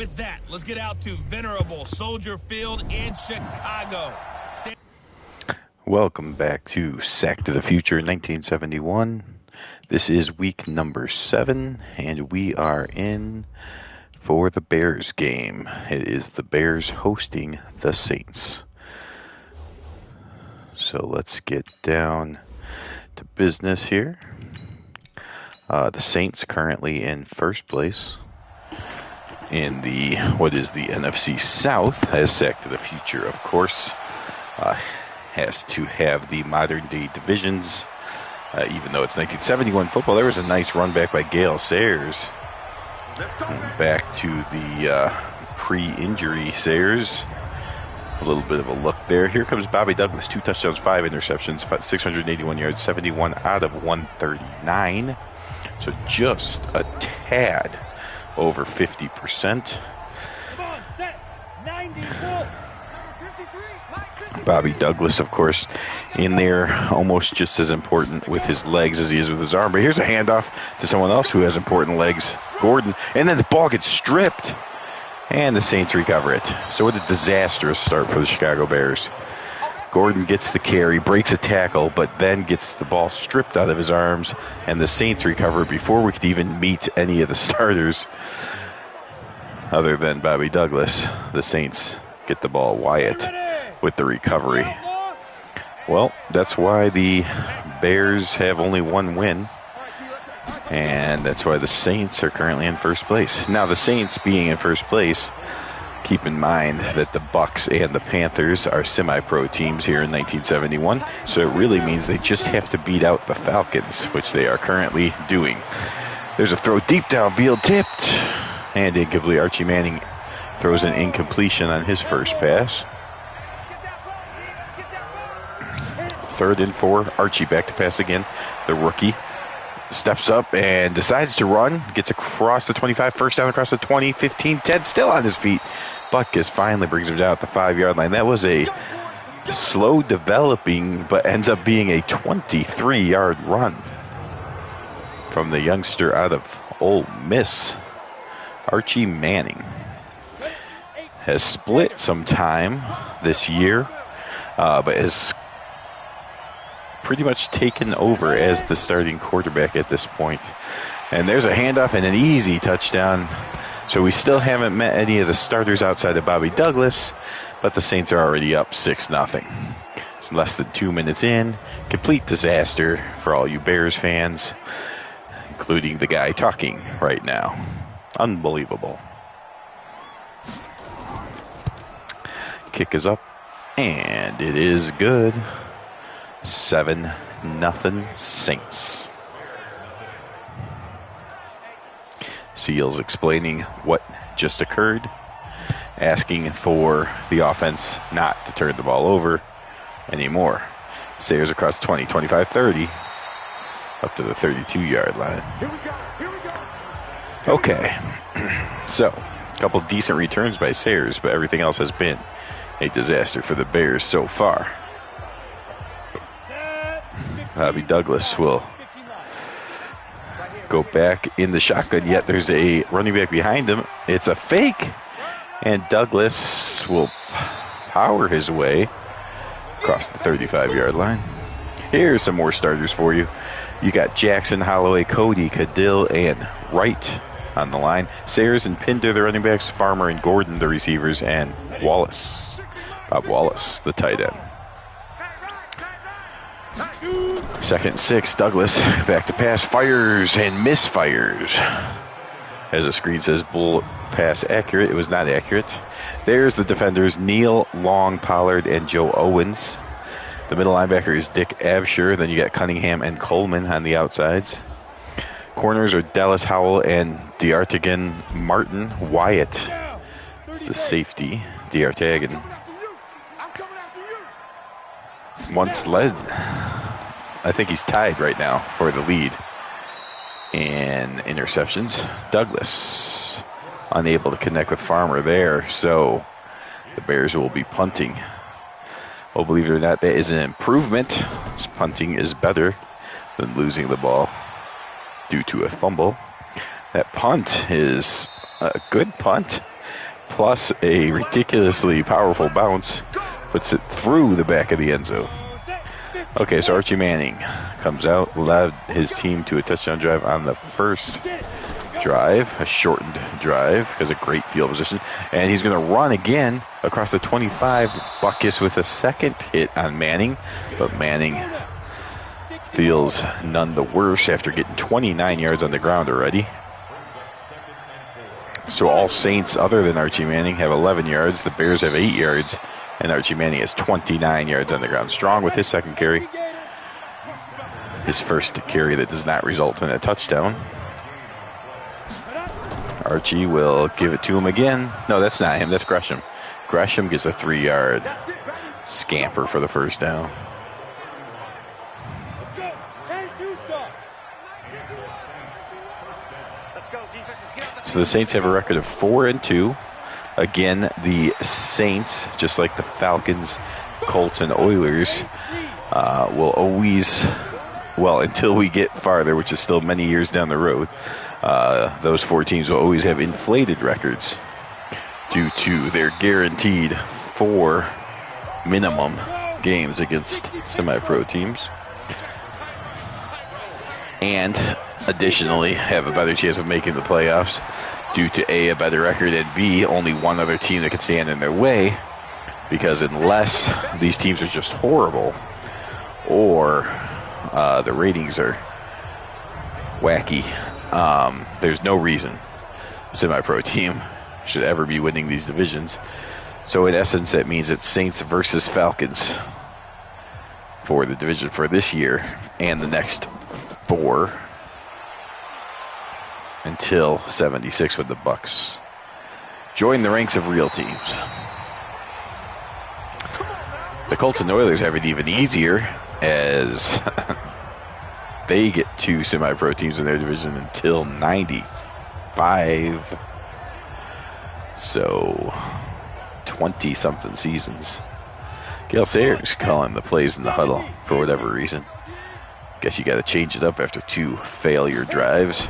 With that, let's get out to venerable Soldier Field in Chicago. Welcome back to Sack to the Future 1971. This is week number 7, and we are in for the Bears game. It is the Bears hosting the Saints. So let's get down to business here. The Saints currently in first place in the NFC South, as Sack to the Future, of course, has to have the modern day divisions. Even though it's 1971 football, there was a nice run back by Gale Sayers. Back to the pre-injury Sayers. A little bit of a look there. Here comes Bobby Douglas, 2 touchdowns, 5 interceptions, 681 yards, 71 out of 139. So just a tad over 50%. Bobby Douglas, of course, in there, almost just as important with his legs as he is with his arm. But here's a handoff to someone else who has important legs, Gordon. And then the ball gets stripped, and the Saints recover it. So what a disastrous start for the Chicago Bears. Gordon gets the carry, breaks a tackle, but then gets the ball stripped out of his arms, and the Saints recover before we could even meet any of the starters other than Bobby Douglas. The Saints get the ball. Wyatt with the recovery. Well, that's why the Bears have only one win, and that's why the Saints are currently in first place. Now, the Saints being in first place, keep in mind that the Bucks and the Panthers are semi-pro teams here in 1971, so it really means they just have to beat out the Falcons, which they are currently doing. There's a throw deep downfield, tipped, and incomplete. Archie Manning throws an incompletion on his first pass. 3rd and 4. Archie back to pass again. The rookie steps up and decides to run. Gets across the 25. First down across the 20. 15. 10. Still on his feet. Butkus finally brings him down at the 5-yard line. That was a slow developing, but ends up being a 23-yard run from the youngster out of Ole Miss. Archie Manning has split some time this year, but has pretty much taken over as the starting quarterback at this point. And there's a handoff and an easy touchdown. So we still haven't met any of the starters outside of Bobby Douglas, but the Saints are already up 6-0. It's less than 2 minutes in. Complete disaster for all you Bears fans, including the guy talking right now. Unbelievable. Kick is up, and it is good. 7-0 Saints. Seals explaining what just occurred, asking for the offense not to turn the ball over anymore. Sayers across 20, 25, 30, up to the 32-yard line. Okay, so a couple decent returns by Sayers, but everything else has been a disaster for the Bears so far. Bobby Douglas will go back in the shotgun, yet there's a running back behind him. It's a fake, and Douglas will power his way across the 35-yard line. Here's some more starters for you. You got Jackson, Holloway, Cody, Cadill, and Wright on the line. Sayers and Pinder, the running backs. Farmer and Gordon, the receivers. And Wallace, Bob Wallace, the tight end. 2nd and 6. Douglas back to pass. Fires and misfires. As the screen says, bull pass accurate. It was not accurate. There's the defenders, Neil, Long, Pollard, and Joe Owens. The middle linebacker is Dick Absher. Then you got Cunningham and Coleman on the outsides. Corners are Dallas Howell and D'Artagan Martin. Wyatt is the safety. D'Artagan once led. I think he's tied right now for the lead in interceptions. Douglas unable to connect with Farmer there, so the Bears will be punting. Oh, believe it or not, that is an improvement. This punting is better than losing the ball due to a fumble. That punt is a good punt. plus a ridiculously powerful bounce puts it through the back of the end zone. Okay, so Archie Manning comes out, led his team to a touchdown drive on the first drive, a shortened drive because of great field position, and he's going to run again across the 25. Buckus with a second hit on Manning, but Manning feels none the worse after getting 29 yards on the ground already. So all Saints other than Archie Manning have 11 yards. The Bears have 8 yards, and Archie Manning has 29 yards on the ground. Strong with his second carry. His first carry that does not result in a touchdown. Archie will give it to him again. No, that's not him. That's Gresham. Gresham gets a 3-yard scamper for the first down. So the Saints have a record of 4-2. Again, the Saints, just like the Falcons, Colts, and Oilers, will always, well, until we get farther, which is still many years down the road, those 4 teams will always have inflated records due to their guaranteed 4 minimum games against semi-pro teams. And additionally have a better chance of making the playoffs due to A, a better record, and B, only one other team that can stand in their way, because unless these teams are just horrible or the ratings are wacky, there's no reason a semi-pro team should ever be winning these divisions. So in essence, that means it's Saints versus Falcons for the division for this year and the next 4 until 76 with the Bucks join the ranks of real teams. The Colts and Oilers have it even easier as they get 2 semi-pro teams in their division until 95. So 20-something seasons. Gale Sayers calling the plays in the huddle for whatever reason. Guess you got to change it up after 2 failure drives.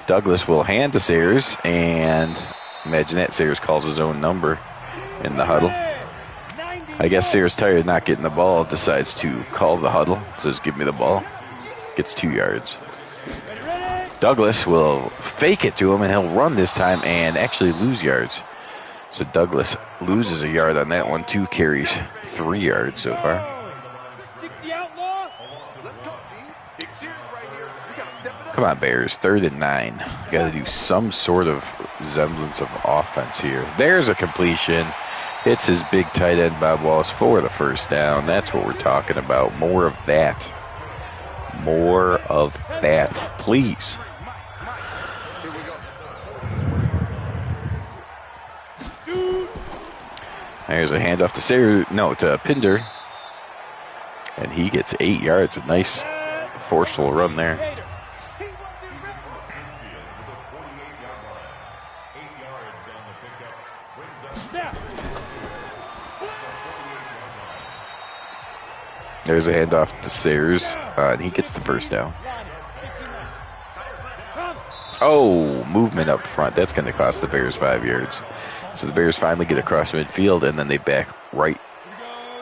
Douglas will hand to Sayers, and imagine that Sayers calls his own number in the huddle. I guess Sayers, tired of not getting the ball, decides to call the huddle. Says, give me the ball. Gets 2 yards. Douglas will fake it to him, and he'll run this time and actually lose yards. So Douglas loses a yard on that one. 2 carries, 3 yards so far. Come on, Bears. 3rd and 9. Got to do some sort of semblance of offense here. There's a completion. Hits his big tight end, Bob Wallace, for the first down. That's what we're talking about. More of that. More of that, please. There's a handoff to Sayers. No, to Pinder. And he gets 8 yards. A nice, forceful run there. There's a handoff to Sayers, and he gets the first down. Oh, movement up front. That's going to cost the Bears 5 yards. So the Bears finally get across midfield, and then they back right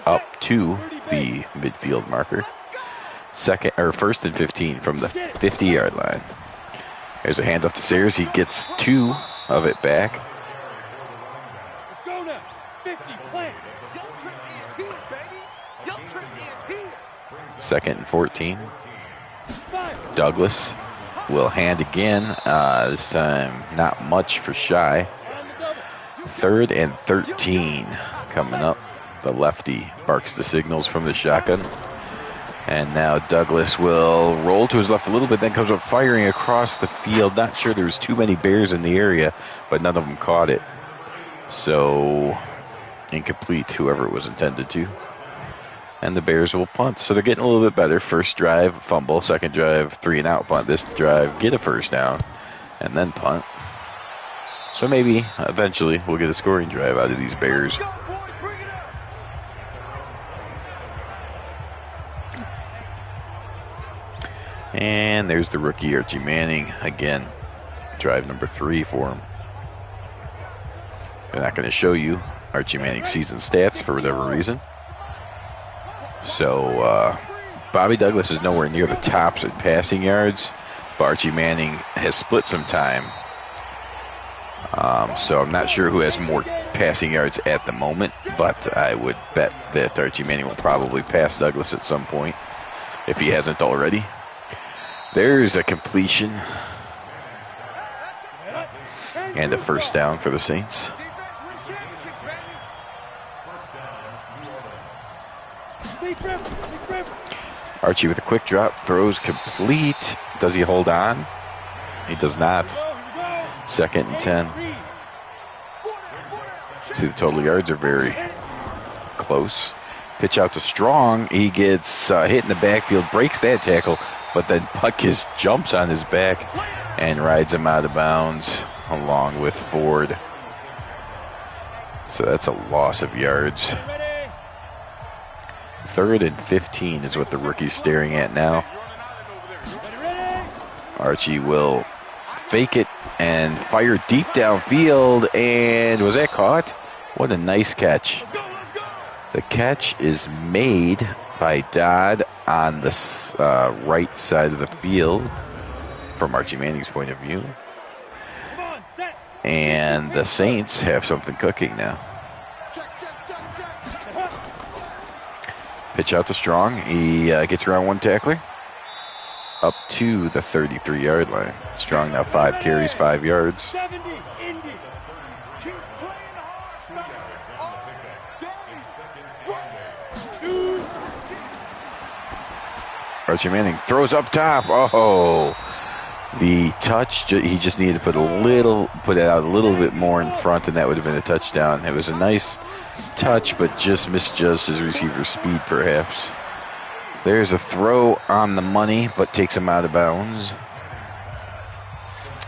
up to the midfield marker. 1st and 15 from the 50-yard line. There's a handoff to Sayers. He gets 2 of it back. Second and 14. Douglas will hand again. This time not much for Shy. 3rd and 13 coming up. The lefty barks the signals from the shotgun. And now Douglas will roll to his left a little bit, then comes up firing across the field. Not sure there's too many Bears in the area, but none of them caught it. So incomplete, whoever it was intended to. And the Bears will punt. So they're getting a little bit better. First drive, fumble. Second drive, 3-and-out punt. This drive, get a first down, and then punt. So maybe eventually we'll get a scoring drive out of these Bears. And there's the rookie, Archie Manning. Again, drive number 3 for him. They're not going to show you Archie Manning's season stats for whatever reason. So Bobby Douglas is nowhere near the tops in passing yards, but Archie Manning has split some time. So I'm not sure who has more passing yards at the moment, but I would bet that Archie Manning will probably pass Douglas at some point, if he hasn't already. There's a completion and a first down for the Saints. Archie with a quick drop, throws complete. Does he hold on? He does not. 2nd and 10. See, the total yards are very close. Pitch out to Strong. He gets hit in the backfield, breaks that tackle, but then Butkus jumps on his back and rides him out of bounds along with Ford. So that's a loss of yards. 3rd and 15 is what the rookie's staring at now. Archie will fake it and fire deep downfield, and was that caught? What a nice catch. The catch is made by Dodd on the right side of the field from Archie Manning's point of view. And the Saints have something cooking now. Pitch out to Strong. He gets around one tackler up to the 33-yard line. Strong now 5 carries, 5 yards. Archie Manning throws up top. Oh, the touch. He just needed to put it out a little bit more in front, and that would have been a touchdown. It was a nice touch, but just misjudged his receiver's speed, perhaps. There's a throw on the money, but takes him out of bounds.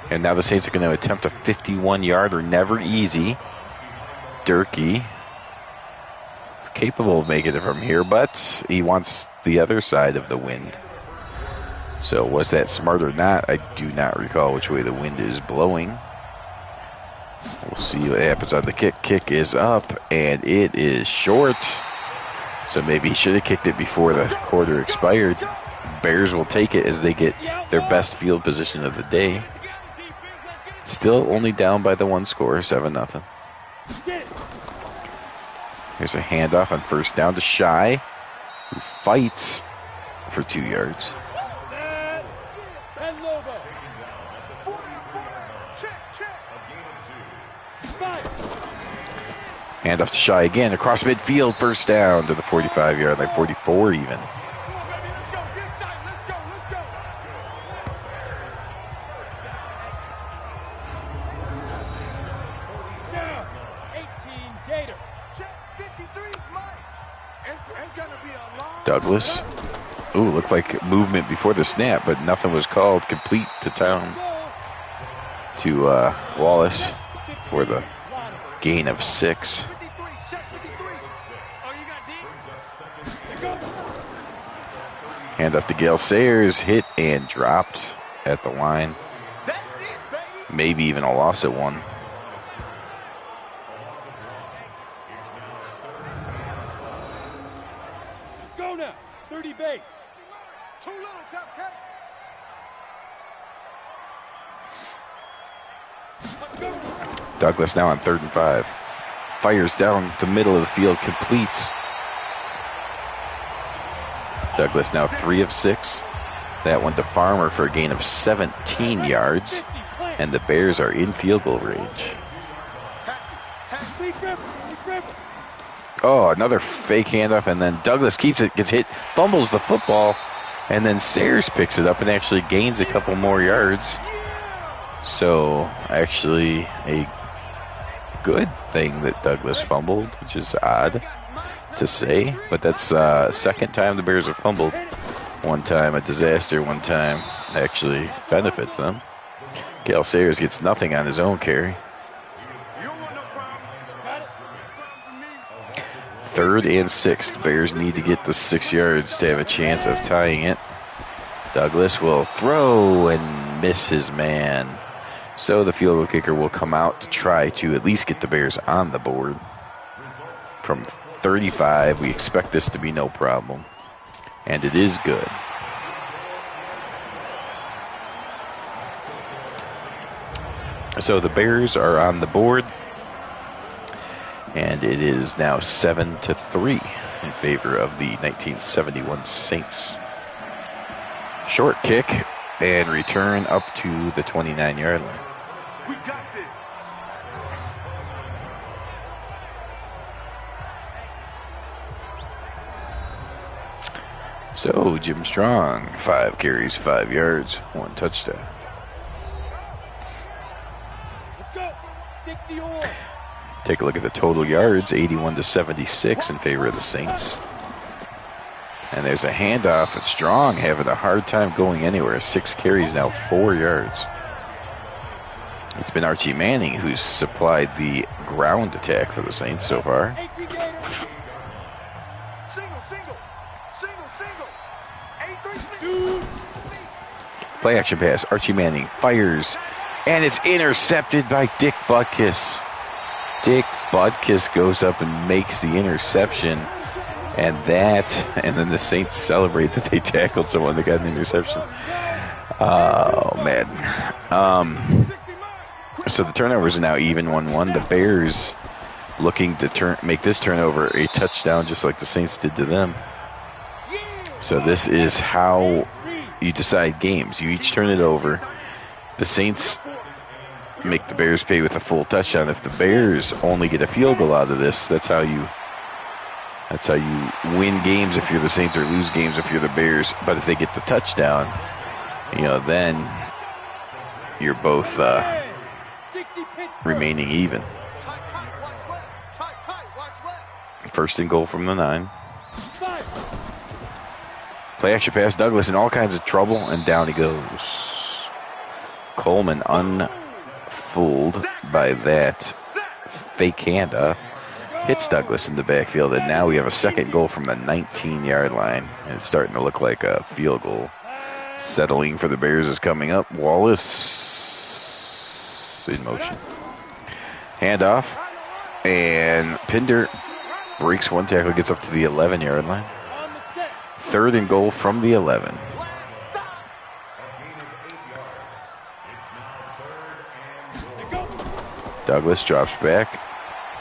And now the Saints are going to attempt a 51-yarder. Never easy. Durkee, capable of making it from here, but he wants the other side of the wind. So was that smart or not? I do not recall which way the wind is blowing. We'll see what happens on the kick. Kick is up, and it is short. So maybe he should have kicked it before the quarter expired. Bears will take it as they get their best field position of the day. Still only down by the 1 score, 7-0. Here's a handoff on first down to Shy, who fights for 2 yards. Handoff to Shy again, across midfield, first down to the 45-yard line, 44 even. Douglas. Ooh, looked like movement before the snap, but nothing was called. Complete to Town. To Wallace for the gain of 6. Handoff to Gale Sayers, hit and dropped at the line. Maybe even a loss at 1. Go now, 30 base. Too little, Cupcake. Douglas now on 3rd and 5. Fires down the middle of the field, completes. Douglas now 3 of 6. That one to Farmer for a gain of 17 yards. And the Bears are in field goal range. Oh, another fake handoff, and then Douglas keeps it, gets hit, fumbles the football, and then Sayers picks it up and actually gains a couple more yards. So, actually, a good thing that Douglas fumbled, which is odd to say, but that's second time the Bears have fumbled. One time a disaster, one time actually benefits them. Gale Sayers gets nothing on his own carry. 3rd and 6. The Bears need to get the 6 yards to have a chance of tying it. Douglas will throw and miss his man. So the field goal kicker will come out to try to at least get the Bears on the board. From 35, we expect this to be no problem. And it is good. So the Bears are on the board. And it is now 7-3 in favor of the 1971 Saints. Short kick and return up to the 29-yard line. We got this. So Jim Strong, 5 carries, 5 yards, 1 touchdown. Let's go. 60 on. Take a look at the total yards, 81-76 in favor of the Saints. And there's a handoff, and Strong having a hard time going anywhere. 6 carries now, 4 yards. It's been Archie Manning who's supplied the ground attack for the Saints so far. Play action pass, Archie Manning fires, and it's intercepted by Dick Butkus. Dick Butkus goes up and makes the interception. And then the Saints celebrate that they tackled someone that got an interception. Oh, man. So the turnovers are now even 1-1. The Bears looking to make this turnover a touchdown just like the Saints did to them. So this is how you decide games. You each turn it over. The Saints make the Bears pay with a full touchdown. If the Bears only get a field goal out of this, that's how you win games if you're the Saints or lose games if you're the Bears. But if they get the touchdown, then you're both remaining even. First and goal from the 9. Play action pass, Douglas in all kinds of trouble, and down he goes. Coleman unfooled by that fake handoff. Hits Douglas in the backfield, and now we have a second goal from the 19-yard line. And it's starting to look like a field goal. Settling for the Bears is coming up. Wallace in motion. Handoff, and Pinder breaks one tackle, gets up to the 11-yard line. Third and goal from the 11. Douglas drops back.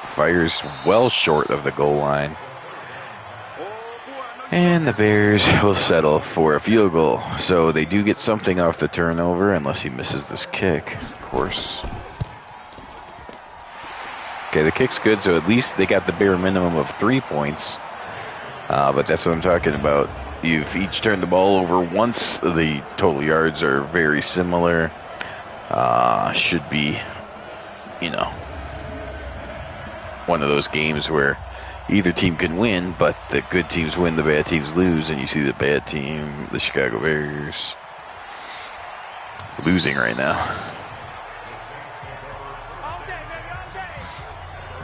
Fires well short of the goal line. And the Bears will settle for a field goal. So they do get something off the turnover, unless he misses this kick, of course. Okay, the kick's good, so at least they got the bare minimum of 3 points. But that's what I'm talking about. You've each turned the ball over once. The total yards are very similar. Should be, one of those games where either team can win, but the good teams win, the bad teams lose, and you see the bad team, the Chicago Bears, losing right now.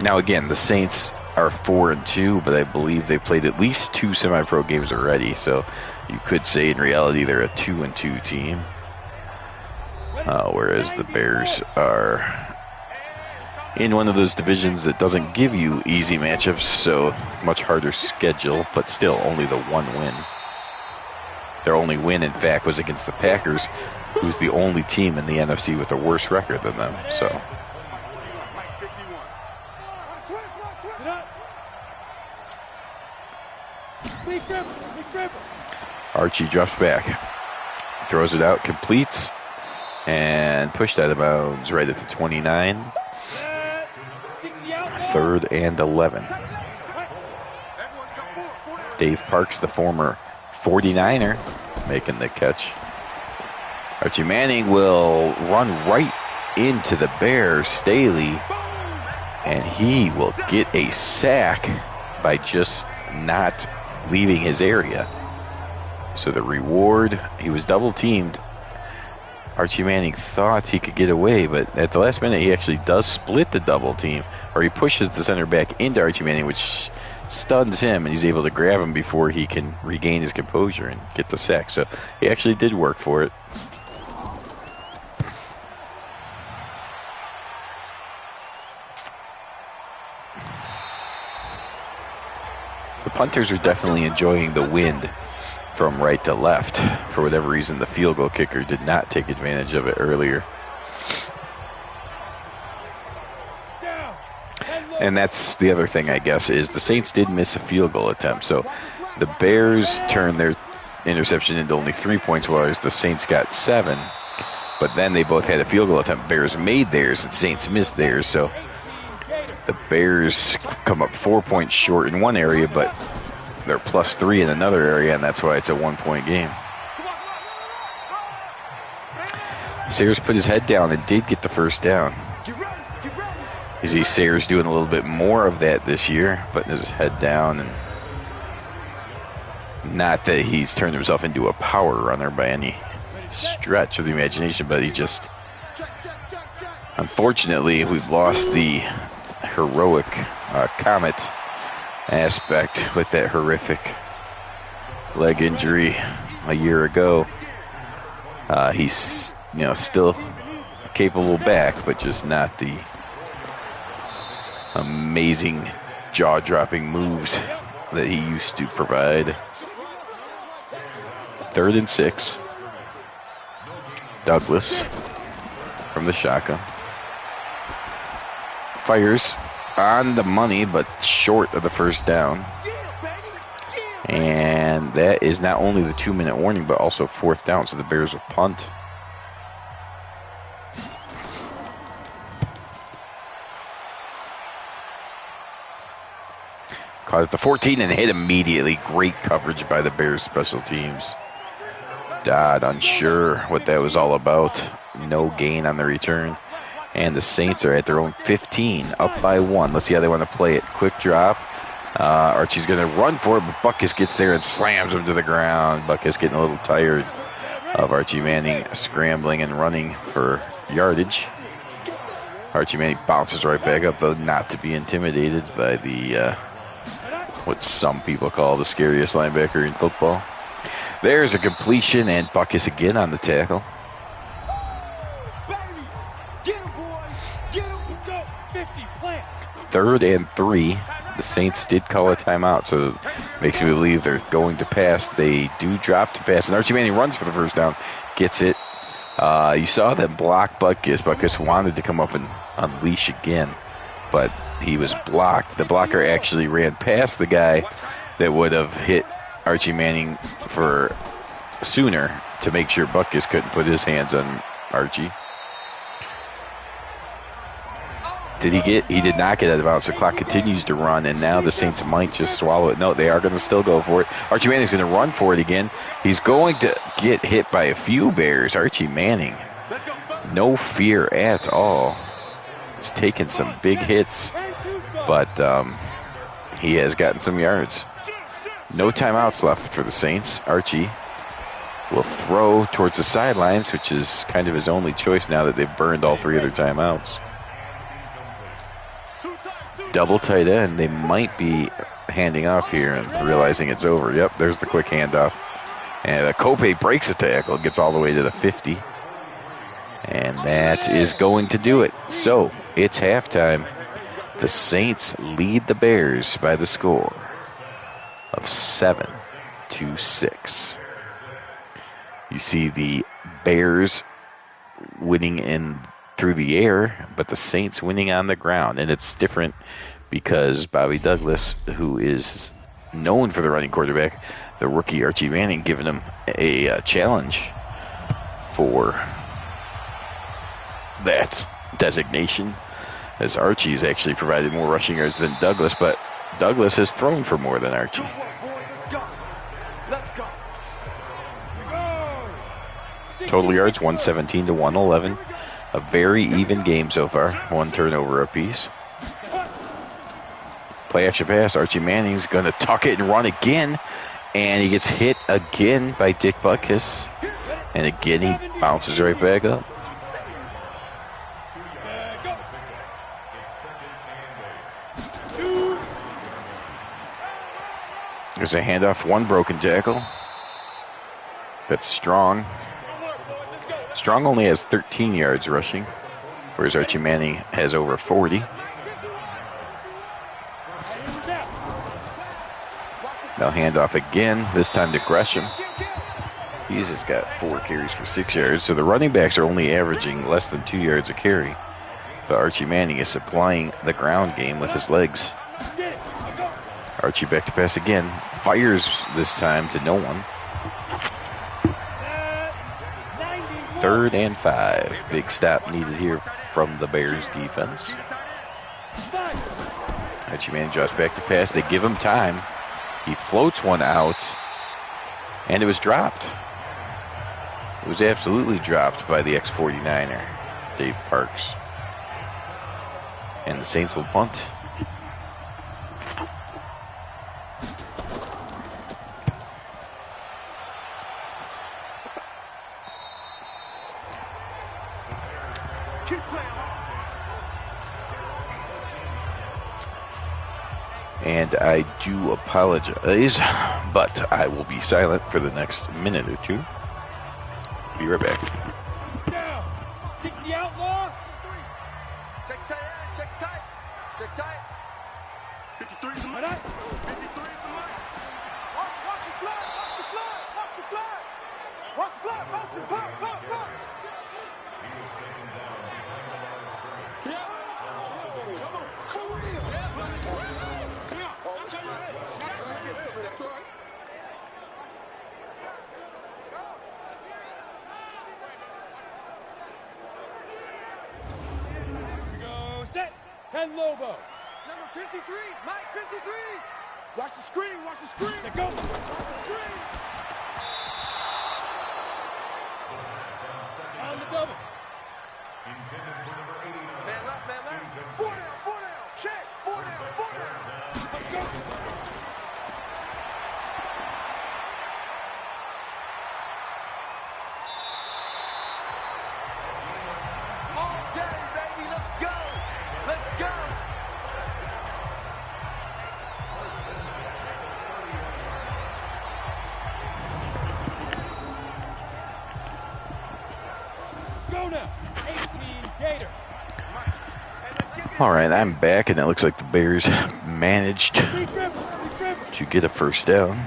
Now again, the Saints are 4-2, but I believe they played at least 2 semi-pro games already, so you could say in reality they're a 2-2 team, whereas the Bears are in one of those divisions that doesn't give you easy matchups, so much harder schedule, but still only the 1 win. Their only win, in fact, was against the Packers, who's the only team in the NFC with a worse record than them. So Archie drops back, throws it out, completes, and pushed out of bounds right at the 29. 3rd and 11. Dave Parks, the former 49er, making the catch. Archie Manning will run right into the Bears, Staley, and he will get a sack by just not leaving his area. So the reward, he was double teamed. Archie Manning thought he could get away, but at the last minute he actually does split the double team, or he pushes the center back into Archie Manning, which stuns him, and he's able to grab him before he can regain his composure and get the sack. So he actually did work for it. The punters are definitely enjoying the wind from right to left. For whatever reason, the field goal kicker did not take advantage of it earlier. And that's the other thing, I guess, is the Saints did miss a field goal attempt. So the Bears turned their interception into only 3 points, whereas the Saints got 7. But then they both had a field goal attempt. Bears made theirs and Saints missed theirs. So the Bears come up 4 points short in one area, but they're +3 in another area, and that's why it's a 1-point game. Sayers put his head down and did get the first down. You see Sayers doing a little bit more of that this year, putting his head down. And not that he's turned himself into a power runner by any stretch of the imagination, but he just, unfortunately, we've lost the heroic Comet aspect with that horrific leg injury a year ago. He's, still a capable back, but just not the amazing jaw-dropping moves that he used to provide. 3rd and 6. Douglas from the shotgun. Fires on the money, but short of the first down. And that is not only the 2-minute warning, but also 4th down, so the Bears will punt. Caught at the 14 and hit immediately. Great coverage by the Bears special teams. Dodd unsure what that was all about. No gain on the return. And the Saints are at their own 15, up by 1. Let's see how they want to play it. Quick drop. Archie's going to run for it, but Buckus gets there and slams him to the ground. Buckus getting a little tired of Archie Manning scrambling and running for yardage. Archie Manning bounces right back up, though, not to be intimidated by the what some people call the scariest linebacker in football. There's a completion, and Buckus again on the tackle. 3rd and 3. The Saints did call a timeout, so it makes me believe they're going to pass. They do drop to pass, and Archie Manning runs for the first down, gets it. You saw that block Buckus. Buckus wanted to come up and unleash again, but he was blocked. The blocker actually ran past the guy that would have hit Archie Manning for sooner to make sure Buckus couldn't put his hands on Archie. He did not get out of bounds. The clock continues to run, and now the Saints might just swallow it. No, they are going to still go for it. Archie Manning's going to run for it again. He's going to get hit by a few Bears. Archie Manning, no fear at all. He's taken some big hits, but he has gotten some yards. No timeouts left for the Saints. Archie will throw towards the sidelines, which is kind of his only choice now that they've burned all 3 of their timeouts. Double tight end. They might be handing off here and realizing it's over. Yep, there's the quick handoff. And Kope breaks a tackle, gets all the way to the 50. And that is going to do it. So, it's halftime. The Saints lead the Bears by the score of 7-6. You see the Bears winning through the air, but the Saints winning on the ground. And it's different because Bobby Douglas, who is known for the running quarterback, the rookie Archie Manning giving him a challenge for that designation, as Archie's actually provided more rushing yards than Douglas, but Douglas has thrown for more than Archie. Total yards 117 to 111. A very even game so far. 1 turnover apiece. Play action pass. Archie Manning's going to tuck it and run again. And he gets hit again by Dick Buckus. And again he bounces right back up. There's a handoff. 1 broken tackle. That's Strong. Strong only has 13 yards rushing, whereas Archie Manning has over 40. They'll hand off again, this time to Gresham. He's just got 4 carries for 6 yards, so the running backs are only averaging less than 2 yards a carry. But Archie Manning is supplying the ground game with his legs. Archie back to pass again. Fires this time to no one. 3rd and 5. Big stop needed here from the Bears defense. Archie Manning draws back to pass. They give him time. He floats one out, and it was dropped. It was absolutely dropped by the ex-49er, Dave Parks. And the Saints will punt. And I do apologize, but I will be silent for the next minute or two. Be right back. Down. 60 outlaw. Check tight, check tight, check tight. 53 is the money. 53 is the money. Watch the flag, watch the flag, watch the flag. Watch the flag, watch it, pop, pop, pop. He was taken down behind the line of scrimmage. Yeah. Come on, for real. Go set. 10 Lobo. Number 53, Mike 53. Watch the screen, watch the screen. They go. Watch the screen. On the double. Man left, man left. 4 down, check. 4 down. Let's go. All day, baby, let's go. Let's go. Go now. 18 Gator. All right, I'm back, and it looks like the Bears managed Be dribble. to get a first down.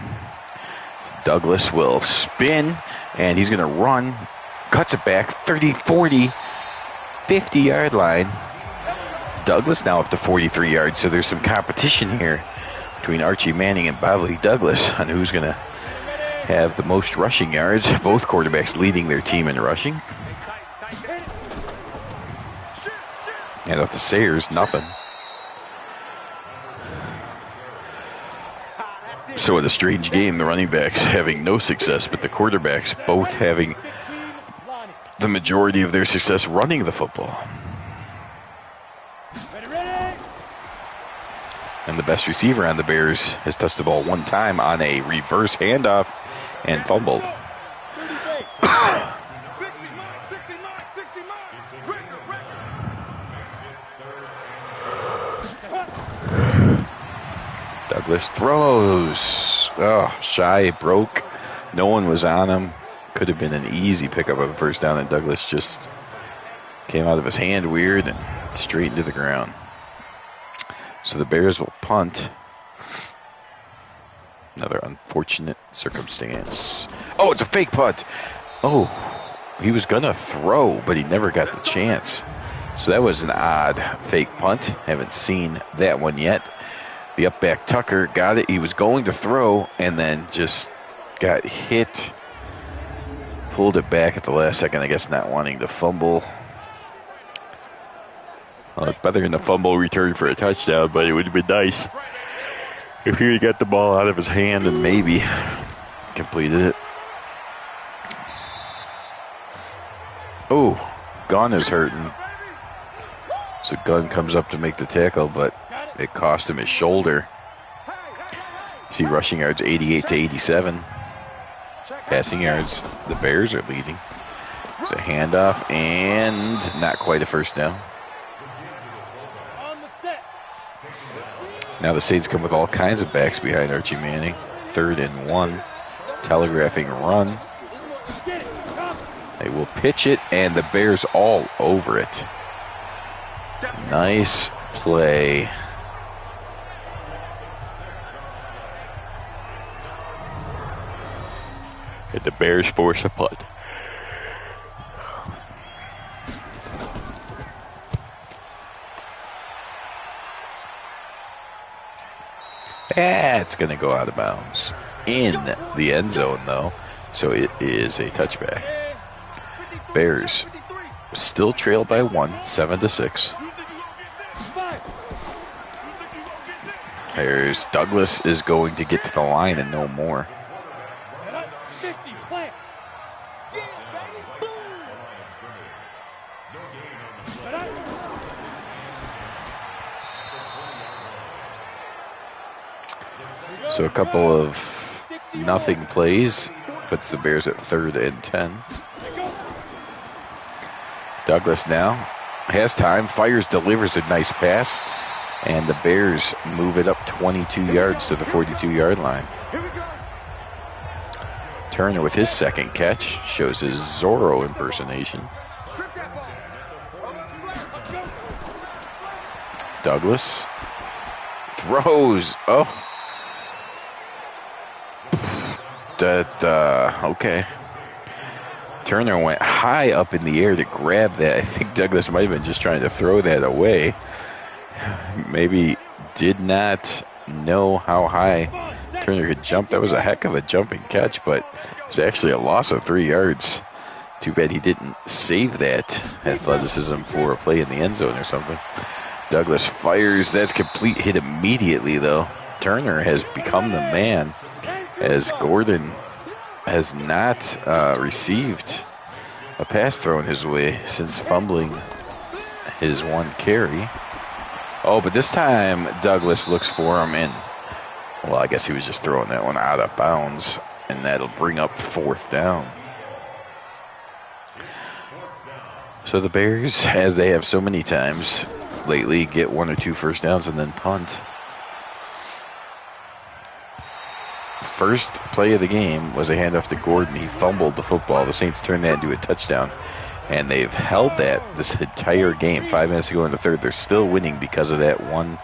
Douglas will spin, and he's going to run. Cuts it back, 30, 40, 50-yard line. Douglas now up to 43 yards, so there's some competition here between Archie Manning and Bobby Douglas on who's going to have the most rushing yards. Both quarterbacks leading their team in rushing. And off the Sayers, nothing. So in a strange game, the running backs having no success, but the quarterbacks both having the majority of their success running the football. Ready. And the best receiver on the Bears has touched the ball one time on a reverse handoff and fumbled. 30 base. 60 Mike, 60 Mike. Record. Douglas throws. Oh, shy, broke. No one was on him. Could have been an easy pickup of the first down, and Douglas just came out of his hand weird and straight into the ground. So the Bears will punt. Another unfortunate circumstance. Oh, it's a fake punt. Oh, he was going to throw, but he never got the chance. So that was an odd fake punt. Haven't seen that one yet. The up back Tucker got it. He was going to throw and then just got hit. Pulled it back at the last second, I guess not wanting to fumble. Well, it's better than a fumble return for a touchdown, but it would have been nice if he had got the ball out of his hand and maybe completed it. Oh, Gunn is hurting. So Gunn comes up to make the tackle, but it cost him his shoulder. See rushing yards 88 to 87. Passing yards, the Bears are leading. It's a handoff and not quite a first down. On the set. Now the Saints come with all kinds of backs behind Archie Manning. 3rd and 1. Telegraphing run. Get it. Come. They will pitch it, and the Bears all over it. Nice play. And the Bears force a punt. It's going to go out of bounds in the end zone, though, so it is a touchback. Bears still trail by 1, 7-6. There's Douglas is going to get to the line and no more. So a couple of nothing plays puts the Bears at 3rd and 10. Douglas now has time, fires, delivers a nice pass, and the Bears move it up 22 yards to the 42-yard line. Turner with his second catch shows his Zorro impersonation. Douglas throws. Oh. Okay. Turner went high up in the air to grab that. I think Douglas might have been just trying to throw that away. Maybe did not know how high Turner could jump. That was a heck of a jumping catch, but it was actually a loss of 3 yards. Too bad he didn't save that athleticism for a play in the end zone or something. Douglas fires. That's complete. Hit immediately, though. Turner has become the man, as Gordon has not received a pass thrown his way since fumbling his one carry. Oh, but this time Douglas looks for him, and, well, I guess he was just throwing that one out of bounds, and that'll bring up 4th down. So the Bears, as they have so many times lately, get 1 or 2 first downs and then punt. First play of the game was a handoff to Gordon. He fumbled the football. The Saints turned that into a touchdown, and they've held that this entire game. 5 minutes to go in the third. They're still winning because of that one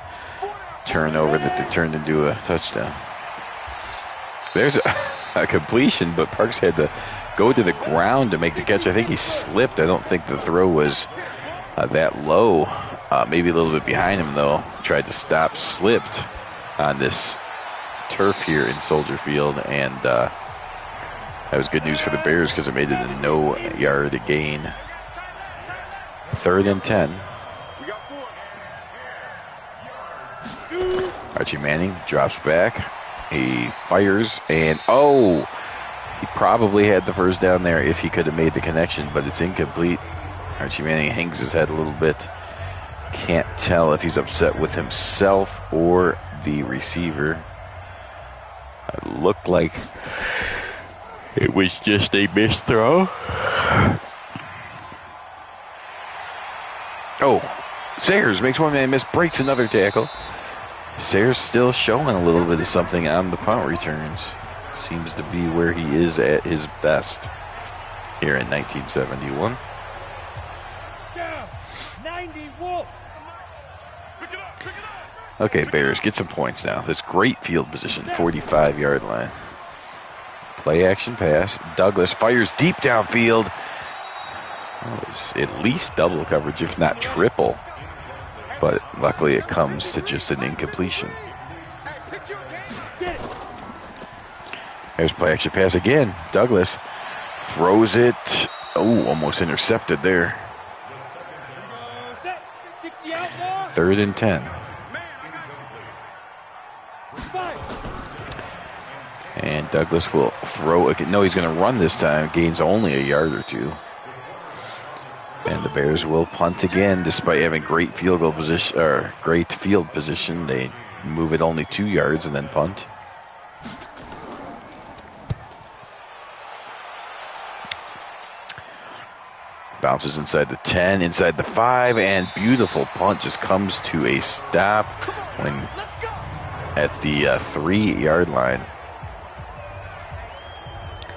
turnover that they turned into a touchdown. There's a completion, but Parks had to go to the ground to make the catch. I think he slipped. I don't think the throw was that low. Maybe a little bit behind him, though. Tried to stop, slipped on this turf here in Soldier Field, and that was good news for the Bears because it made it a no-yard gain. 3rd and 10. Archie Manning drops back. He fires, and he probably had the first down there if he could have made the connection, but it's incomplete. Archie Manning hangs his head a little bit. Can't tell if he's upset with himself or the receiver. It looked like it was just a missed throw. Oh, Sayers makes one man miss, breaks another tackle. Sayers still showing a little bit of something on the punt returns. Seems to be where he is at his best here in 1971. Okay, Bears, get some points now. That's great field position, 45-yard line. Play action pass. Douglas fires deep downfield. That was at least double coverage, if not triple. But luckily it comes to just an incompletion. There's play action pass again. Douglas throws it. Oh, almost intercepted there. 3rd and 10. And Douglas will throw again. No, he's going to run this time. Gains only a yard or 2. And the Bears will punt again, despite having great field goal position or great field position. They move it only 2 yards and then punt. Bounces inside the 10, inside the 5, and beautiful punt just comes to a stop when at the 3-yard line.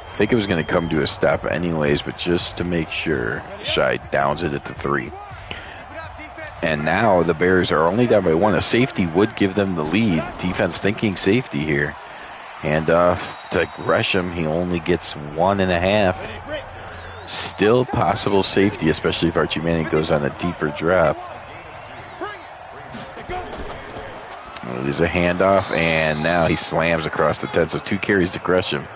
I think it was going to come to a stop anyways, but just to make sure, Shai downs it at the 3. And now the Bears are only down by 1. A safety would give them the lead. Defense thinking safety here. Handoff to Gresham. He only gets 1.5. Still possible safety, especially if Archie Manning goes on a deeper drop. There's a handoff, and now he slams across the 10. So 2 carries to Gresham,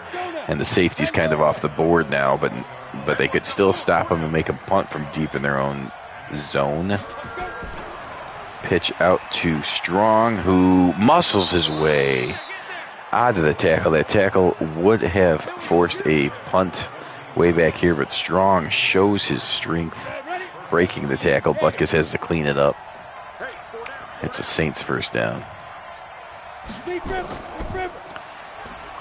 and the safety's kind of off the board now, but they could still stop him and make him punt from deep in their own zone. Pitch out to Strong, who muscles his way out of the tackle. That tackle would have forced a punt way back here, but Strong shows his strength, breaking the tackle. Butkus has to clean it up. It's a Saints first down.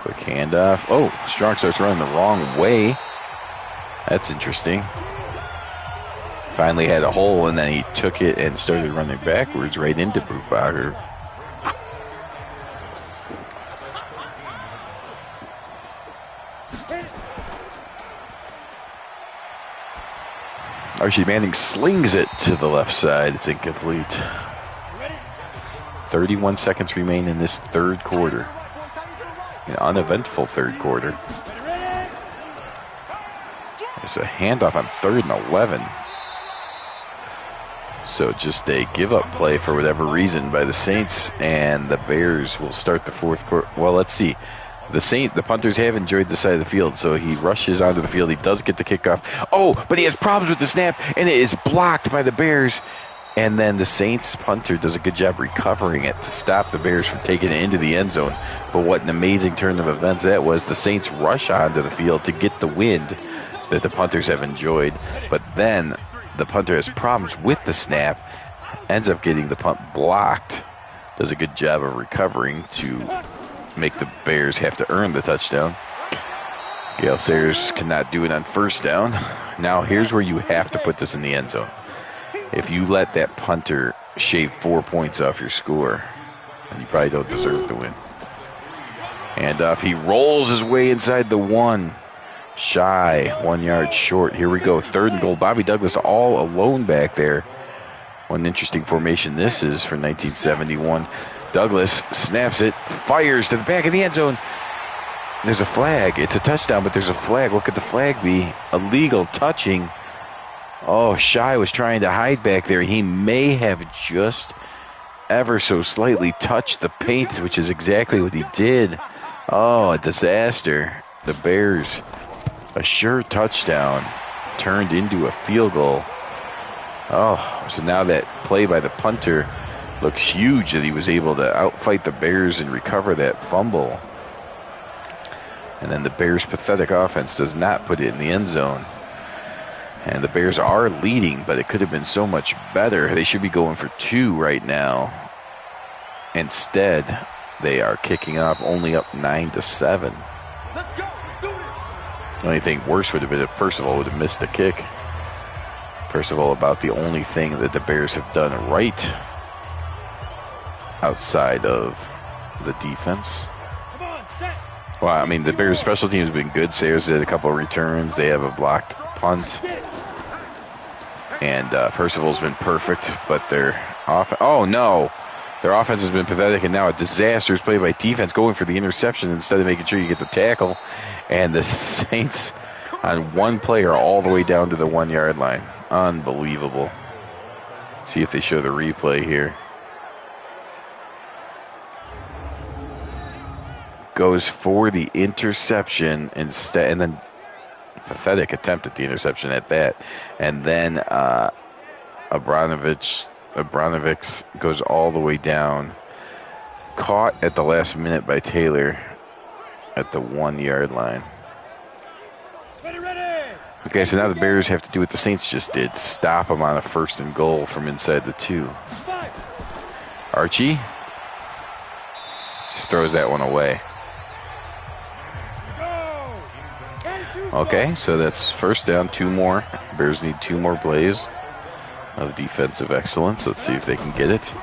Quick handoff. Oh, Strong starts running the wrong way. That's interesting. Finally had a hole, and then he took it and started running backwards right into Brubacher. Archie Manning slings it to the left side. It's incomplete. 31 seconds remain in this third quarter. An uneventful third quarter. There's a handoff on 3rd and 11. So just a give-up play for whatever reason by the Saints, and the Bears will start the fourth quarter. Well, let's see. The Punters have enjoyed the side of the field, so he rushes onto the field. He does get the kickoff. Oh, but he has problems with the snap, and it is blocked by the Bears. And then the Saints punter does a good job recovering it to stop the Bears from taking it into the end zone. But what an amazing turn of events that was. The Saints rush onto the field to get the wind that the punters have enjoyed. But then the punter has problems with the snap, ends up getting the punt blocked, does a good job of recovering to make the Bears have to earn the touchdown. Gale Sayers cannot do it on first down. Now here's where you have to put this in the end zone. If you let that punter shave 4 points off your score, then you probably don't deserve to win. And he rolls his way inside the 1. Shy, 1 yard short. Here we go, 3rd and goal. Bobby Douglas all alone back there. What an interesting formation this is for 1971. Douglas snaps it, fires to the back of the end zone. There's a flag. It's a touchdown, but there's a flag. What could the flag be? Illegal touching. Oh, Shy was trying to hide back there. He may have just ever so slightly touched the paint, which is exactly what he did. Oh, a disaster. The Bears, a sure touchdown, turned into a field goal. Oh, so now that play by the punter looks huge, that he was able to outfight the Bears and recover that fumble. And then the Bears' pathetic offense does not put it in the end zone. And the Bears are leading, but it could have been so much better. They should be going for 2 right now. Instead, they are kicking off, only up 9-7. The only thing worse would have been if Percival would have missed the kick. Percival, about the only thing that the Bears have done right outside of the defense. Well, I mean, the Bears' special teams have been good. Sayers did a couple of returns. They have a blocked punt. And Percival's been perfect, but their offense... Oh, no. Their offense has been pathetic, and now a disastrous play by defense going for the interception instead of making sure you get the tackle. And the Saints on one play are all the way down to the 1 yard line. Unbelievable. Let's see if they show the replay here. Goes for the interception instead, and then pathetic attempt at the interception at that. And then Abramovich goes all the way down. Caught at the last minute by Taylor at the 1 yard line. Okay, so now the Bears have to do what the Saints just did. Stop them on a 1st and goal from inside the 2. Archie just throws that one away. Okay, so that's first down, 2 more. Bears need 2 more plays of defensive excellence. Let's see if they can get it.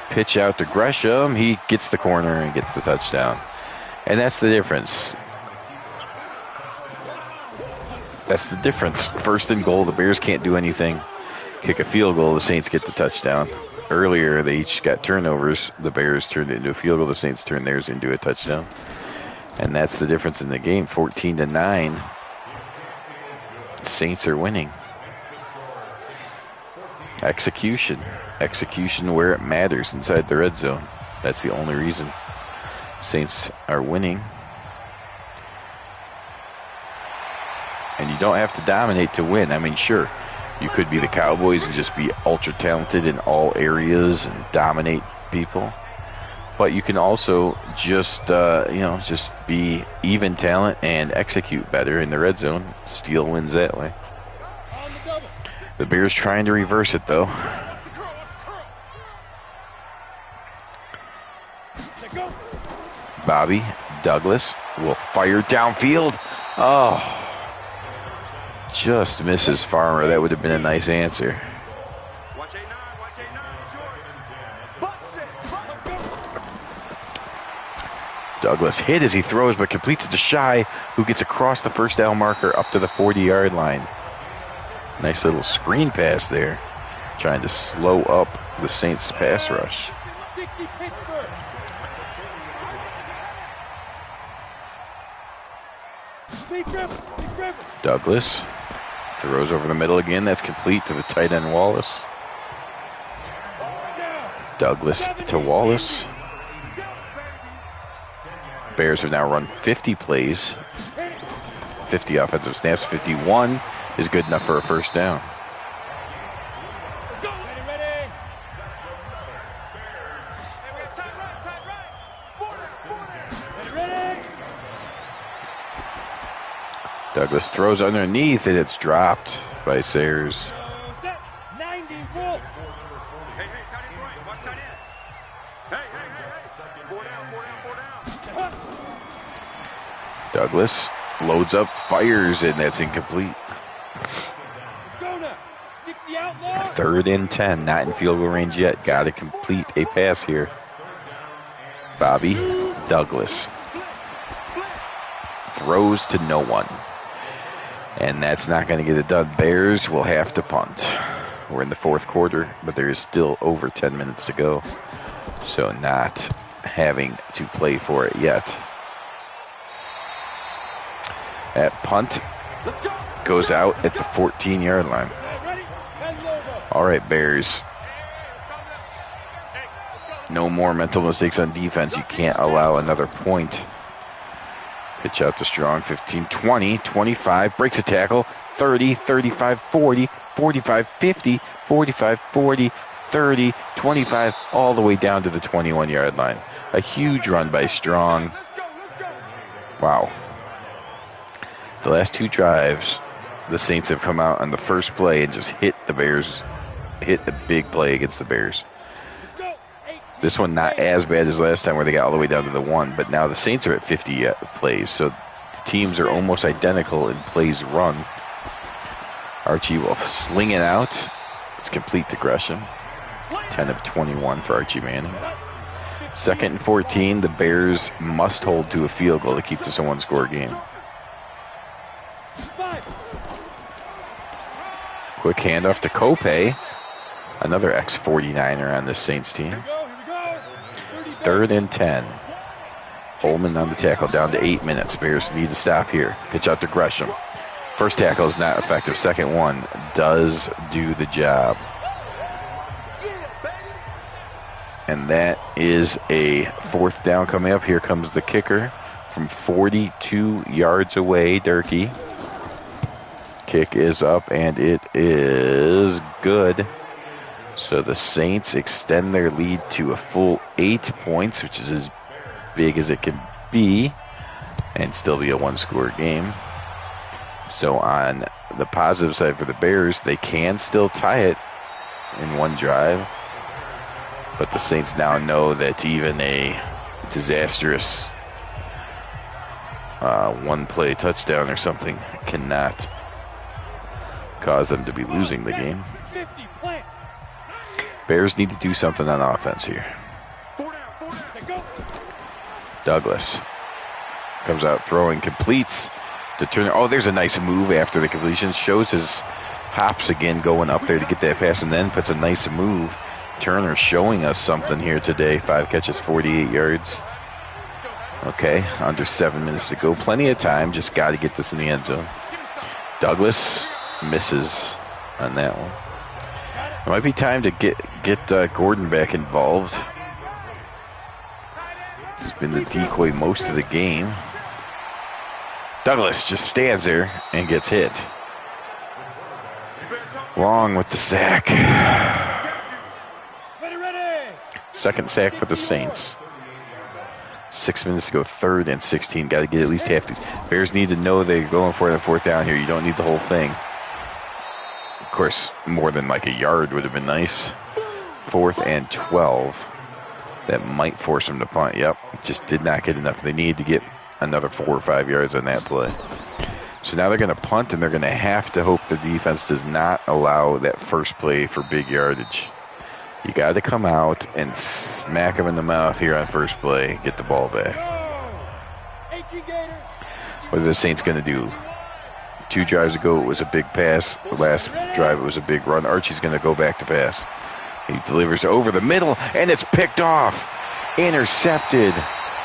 Pitch out to Gresham. He gets the corner and gets the touchdown. And that's the difference. That's the difference. 1st and goal, the Bears can't do anything. Kick a field goal, the Saints get the touchdown. Earlier, they each got turnovers. The Bears turned it into a field goal. The Saints turned theirs into a touchdown. And that's the difference in the game, 14-9. Saints are winning. Execution. Execution where it matters, inside the red zone. That's the only reason Saints are winning. And you don't have to dominate to win. I mean, sure, you could be the Cowboys and just be ultra talented in all areas and dominate people. But you can also just, just be even talent and execute better in the red zone. Steal wins that way. The Bears trying to reverse it, though. Bobby Douglas will fire downfield. Oh, just misses Farmer. That would have been a nice answer. Douglas hit as he throws, but completes it to Shy, who gets across the first down marker up to the 40-yard line. Nice little screen pass there, trying to slow up the Saints' pass rush. Douglas throws over the middle again. That's complete to the tight end Wallace. Douglas to Wallace. Bears have now run 50 plays, 50 offensive snaps. 51 is good enough for a first down. Douglas throws underneath and it's dropped by Sayers. Douglas loads up, fires, and that's incomplete. 3rd and 10, not in field goal range yet. Got to complete a pass here. Bobby Douglas throws to no one. And that's not going to get it done. Bears will have to punt. We're in the 4th quarter, but there is still over 10 minutes to go. So not having to play for it yet. That punt goes out at the 14-yard line. All right, Bears. No more mental mistakes on defense. You can't allow another point. Pitch out to Strong, 15, 20, 25, breaks a tackle, 30, 35, 40, 45, 50, 45, 40, 30, 25, all the way down to the 21-yard line. A huge run by Strong. Wow. The last 2 drives, the Saints have come out on the first play and just hit the Bears, hit the big play against the Bears. This one not as bad as last time where they got all the way down to the 1, but now the Saints are at 50 plays, so the teams are almost identical in plays run. Archie will sling it out. It's complete to Gresham. 10 of 21 for Archie Manning. 2nd and 14, the Bears must hold to a field goal to keep this a 1-score game. Quick handoff to Kope, another ex-49er on this Saints team. 3rd and 10. Holman on the tackle, down to 8 minutes. Bears need to stop here. Pitch out to Gresham. First tackle is not effective. Second one does do the job. And that is a 4th down coming up. Here comes the kicker from 42 yards away, Durkee. Kick is up, and it is good. So the Saints extend their lead to a full 8 points, which is as big as it can be, and still be a 1-score game. So on the positive side for the Bears, they can still tie it in 1 drive. But the Saints now know that even a disastrous 1-play touchdown or something cannot cause them to be losing the game. Bears need to do something on offense here. Douglas comes out throwing, completes to Turner. Oh, there's a nice move after the completion. Shows his hops again going up there to get that pass, and then puts a nice move. Turner showing us something here today. 5 catches, 48 yards. Okay, under 7 minutes to go. Plenty of time. Just got to get this in the end zone. Douglas misses on that one. It might be time to get Gordon back involved. He's been the decoy most of the game. Douglas just stands there and gets hit. Long with the sack. Second sack for the Saints. 6 minutes to go, 3rd and 16. Got to get at least half these. Bears need to know they're going for it on 4th down here. You don't need the whole thing. Of course, more than like a yard would have been nice. 4th and 12. That might force them to punt. Yep, just did not get enough. They need to get another 4 or 5 yards on that play. So now they're going to punt, and they're going to have to hope the defense does not allow that first play for big yardage. You got to come out and smack them in the mouth here on first play, get the ball back. What are the Saints going to do? 2 drives ago, it was a big pass. The last drive, it was a big run. Archie's going to go back to pass. He delivers over the middle, and it's picked off. Intercepted.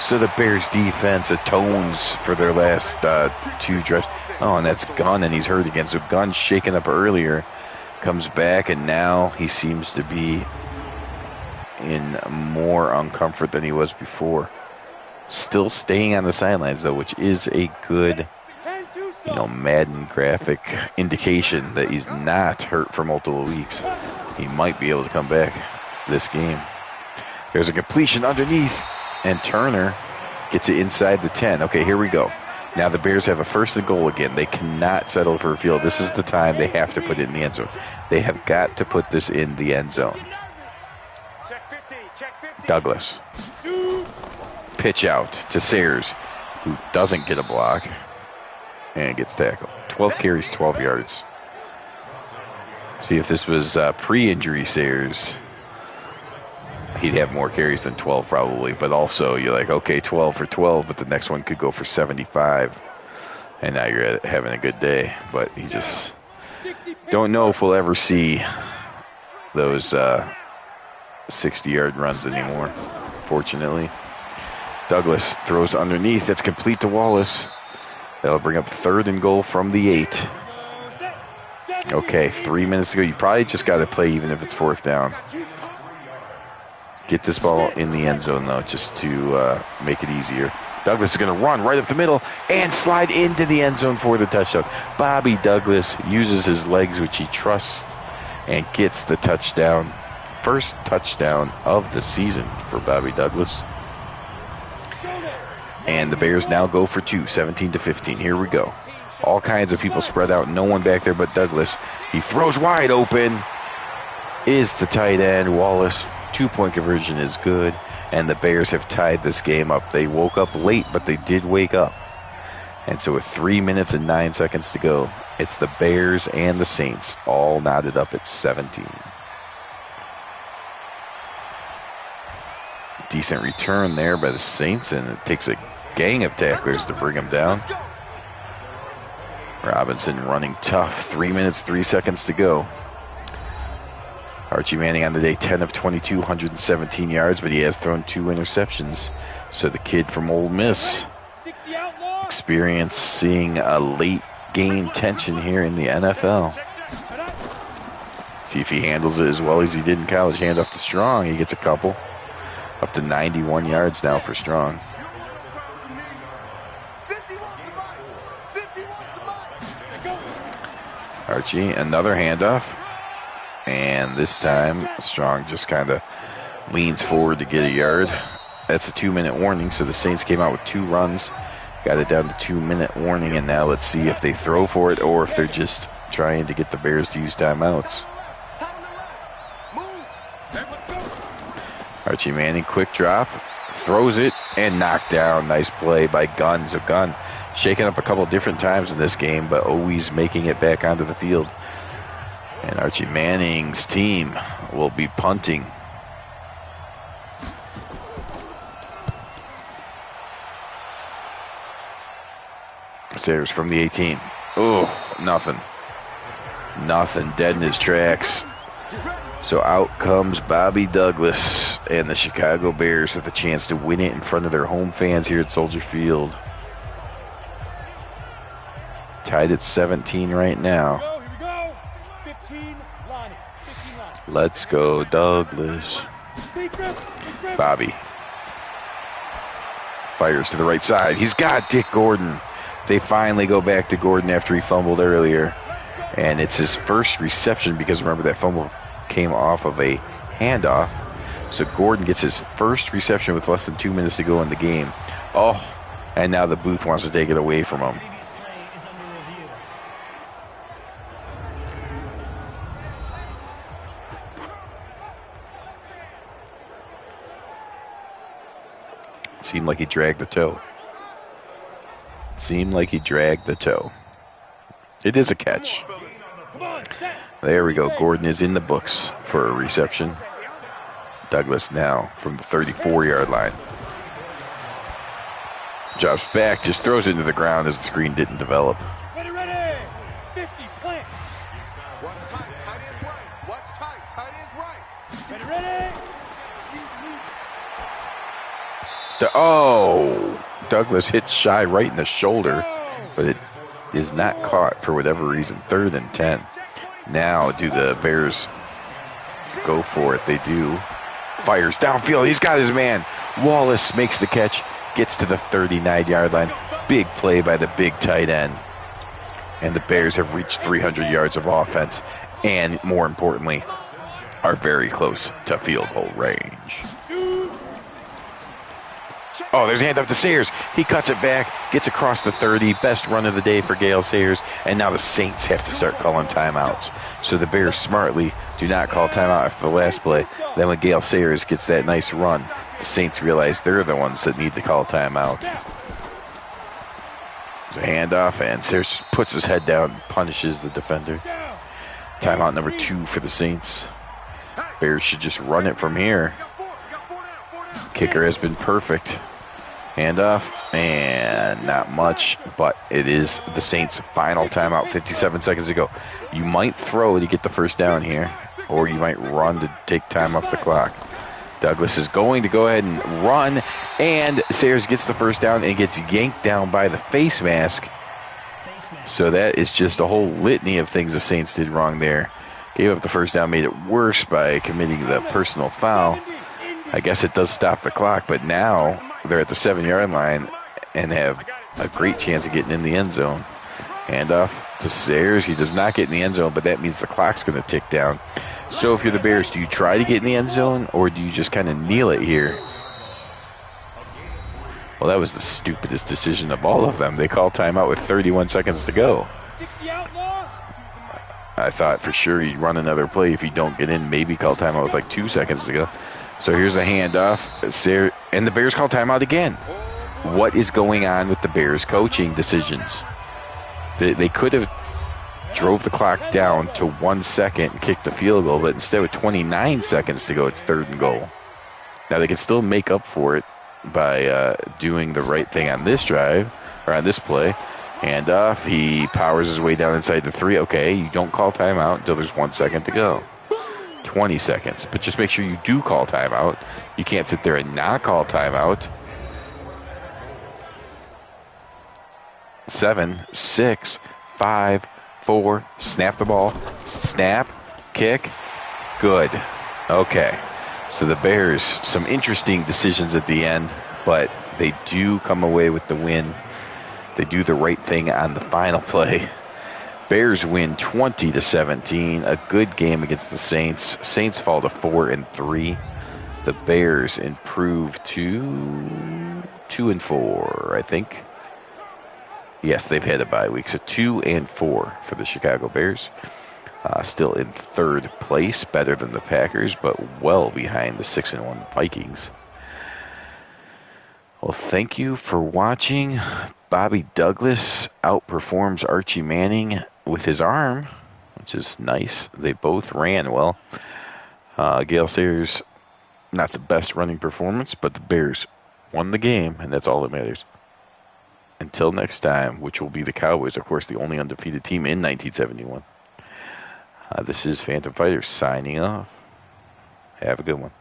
So the Bears defense atones for their last 2 drives. Oh, and that's Gunn, and he's hurt again. So Gunn shaken up earlier, comes back, and now he seems to be in more uncomfort than he was before. Still staying on the sidelines, though, which is a good, Madden graphic indication that he's not hurt for multiple weeks. He might be able to come back this game. There's a completion underneath, and Turner gets it inside the 10. Okay, here we go. Now the Bears have a 1st and goal again. They cannot settle for a field. This is the time they have to put it in the end zone. They have got to put this in the end zone. Douglas. Pitch out to Sayers, who doesn't get a block and gets tackled. 12 carries, 12 yards. See, if this was pre-injury Sayers, he'd have more carries than 12 probably, but also you're like, okay, 12 for 12, but the next one could go for 75, and now you're having a good day. But you just don't know if we'll ever see those 60-yard runs anymore, fortunately. Douglas throws underneath. That's complete to Wallace. That'll bring up 3rd and goal from the 8. Okay, 3 minutes to go. You probably just got to play even if it's 4th down. Get this ball in the end zone, though, just to make it easier. Douglas is going to run right up the middle and slide into the end zone for the touchdown. Bobby Douglas uses his legs, which he trusts, and gets the touchdown. First touchdown of the season for Bobby Douglas. And the Bears now go for 2, 17-15. Here we go. All kinds of people spread out. No one back there but Douglas. He throws wide open. Is the tight end, Wallace. 2-point conversion is good. And the Bears have tied this game up. They woke up late, but they did wake up. And so with 3 minutes and 9 seconds to go, it's the Bears and the Saints all knotted up at 17. Decent return there by the Saints, and it takes a gang of tacklers to bring him down. Robinson running tough. 3 minutes, 3 seconds to go. Archie Manning on the day, 10 of 22, 117 yards, but he has thrown 2 interceptions. So the kid from Ole Miss experiencing a late game tension here in the NFL. See if he handles it as well as he did in college. Hand off to Strong. He gets a couple. Up to 91 yards now for Strong. Archie, another handoff. And this time, Strong just kind of leans forward to get a yard. That's a 2-minute warning, so the Saints came out with 2 runs. Got it down to 2-minute warning, and now let's see if they throw for it or if they're just trying to get the Bears to use timeouts. Archie Manning, quick drop, throws it, and knocked down. Nice play by Gunn. So Gunn shaken up a couple different times in this game, but always making it back onto the field. And Archie Manning's team will be punting. Sayers from the 18. Oh, nothing. Nothing. Dead in his tracks. So out comes Bobby Douglas and the Chicago Bears with a chance to win it in front of their home fans here at Soldier Field. Tied at 17 right now. Here we go. 15, Lonnie. Let's go, Douglas. Bobby fires to the right side. He's got Dick Gordon. They finally go back to Gordon after he fumbled earlier. And it's his first reception because remember that fumble came off of a handoff. So Gordon gets his first reception with less than 2 minutes to go in the game. Oh, and now the booth wants to take it away from him. Seemed like he dragged the toe. It is a catch. There we go. Gordon is in the books for a reception. Douglas now from the 34-yard line. Drops back, just throws it into the ground as the screen didn't develop. Ready. 50, plant. Watch tight, tight ends right. Watch tight, tight ends right. Ready. Douglas hits Shy right in the shoulder, but it is not caught for whatever reason. 3rd and 10. Now do the Bears go for it? They do. Fires downfield. He's got his man. Wallace makes the catch, gets to the 39-yard line. Big play by the big tight end. And the Bears have reached 300 yards of offense and, more importantly, are very close to field goal range. Oh, there's a handoff to Sayers. He cuts it back, gets across the 30. Best run of the day for Gale Sayers. And now the Saints have to start calling timeouts. So the Bears smartly do not call timeout after the last play. Then when Gale Sayers gets that nice run, the Saints realize they're the ones that need to call timeout. There's a handoff, and Sayers puts his head down and punishes the defender. Timeout number 2 for the Saints. Bears should just run it from here. Kicker has been perfect. Handoff, and not much, but it is the Saints' final timeout, 57 seconds to go. You might throw to get the first down here, or you might run to take time off the clock. Douglas is going to go ahead and run, and Sayers gets the first down and gets yanked down by the face mask. So that is just a whole litany of things the Saints did wrong there. Gave up the first down, made it worse by committing the personal foul. I guess it does stop the clock, but now they're at the 7-yard line and have a great chance of getting in the end zone. Handoff to Sayers. He does not get in the end zone, but that means the clock's going to tick down. So if you're the Bears, do you try to get in the end zone, or do you just kind of kneel it here? Well, that was the stupidest decision of all of them. They call timeout with 31 seconds to go. I thought for sure he'd run another play. If you don't get in, maybe call timeout with like 2 seconds to go. So here's a handoff, and the Bears call timeout again. What is going on with the Bears coaching decisions? They could have drove the clock down to 1 second and kicked the field goal, but instead with 29 seconds to go, it's 3rd and goal. Now they can still make up for it by doing the right thing on this drive, or on this play. Handoff, he powers his way down inside the 3. Okay, you don't call timeout until there's 1 second to go. 20 seconds, but just make sure you do call timeout. You can't sit there and not call timeout. 7, 6, 5, 4, snap the ball, snap, kick, good. Okay, so the Bears, some interesting decisions at the end, but they do come away with the win. They do the right thing on the final play. Bears win 20-17. A good game against the Saints. Saints fall to 4-3. The Bears improve to 2-4, I think. Yes, they've had a bye week. So 2-4 for the Chicago Bears. Still in 3rd place, better than the Packers, but well behind the 6-1 Vikings. Well, thank you for watching. Bobby Douglas outperforms Archie Manning with his arm, which is nice. They both ran well. Gale Sayers, not the best running performance, but the Bears won the game, and that's all that matters. Until next time, which will be the Cowboys, of course, the only undefeated team in 1971. This is Phantom Fighter signing off. Have a good one.